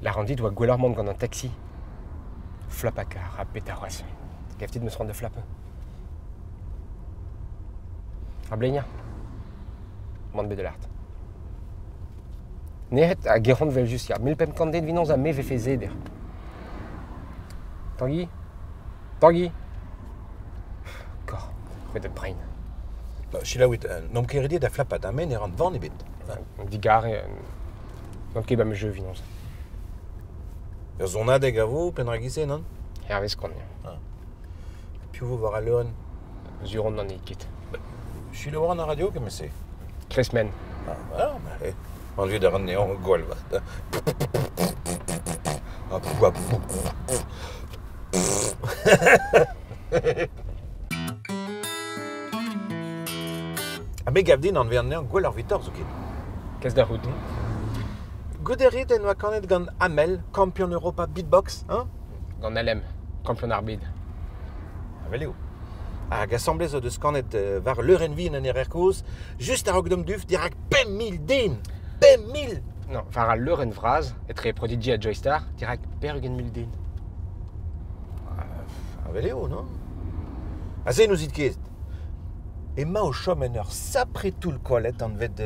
La rendue doit gouler monde gant un taxi. Flap a car, a pétaroas. Gaftit me se rendre de flap. A bleigna. Mande de l'art. Nehet a gerant vel justia. Mil pem kandet vinons a me ve fe zeder. Tanguy? Tanguy? Kor, met de brain. Chilaouit, n'om ket da flapat a men e rand van ebet. Digar, non ket ba me jeu vinons. Ur zonadeg a vo, pen ragise, non? Hervez kon. Piv vo war a leon. Zuron nan e ket. Chilaouit an a radio, ket me se? Kresmen. Voilà, an vieux da ran neon gwal, va. A me gav din an vern neon gwal ar vitor zo ket. Kes da route. Gouderit en oa kanet gant Amel, kampion Europa beatbox, hein? Gant Alem, kampion ar bid. Avelio. Hag assemblez o deus kanet war l'eurenvi en er koz, just ar ogdom duf dirak 5.000 den. 5.000! Non, var a leur en vraz, etre prodigi a Joystar, dirak pergen mil din. Avelio, non? A se nous it ket. E ma o chom en ur sapretoul kolet an vet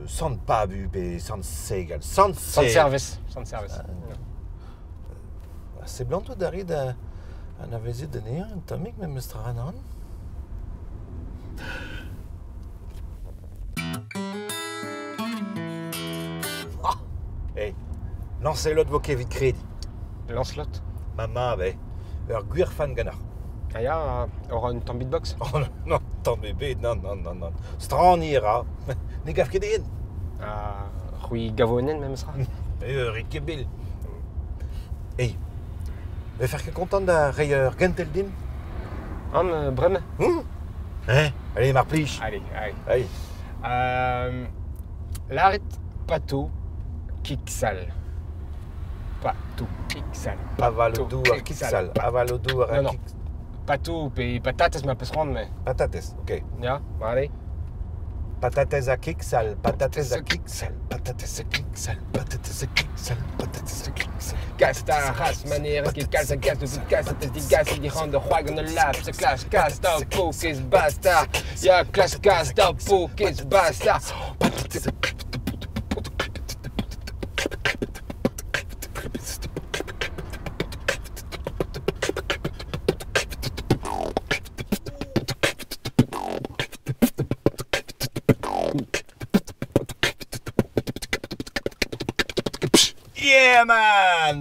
sant pabu pe sant segal. Sant service. Se blanto d'arid an avezet de neon, un tamik me mestra an. Hey, Lancelot vo ket vit kredi. Lancelot. Mama, ur gwir fan ganar. Aya, aura un temps beatbox. Oh non, tant bébé, non. Stran ira. Ne gav ket en. Rui gavonen même sera. Rik bil. Hey, ve fer ket kontant da reier gentel din? Brem. Allez, mar plij. Allez. L'arit pato kiksal. Pato kiksal. Avalodou ar kiksal. Avalodou ar kiksal. Pato pe patates ma pesrand me. Patates, ok. Ja, allez. Patates a kiksal, patates a kiksal, patates a kiksal, patates a kiksal, patates a kiksal. Gasta ras manier ki kalsa gas de gas de gas di hand de hoagen de lap se clash gas da focus basta. Ja, clash gas da focus basta. Patates a Yeah, man!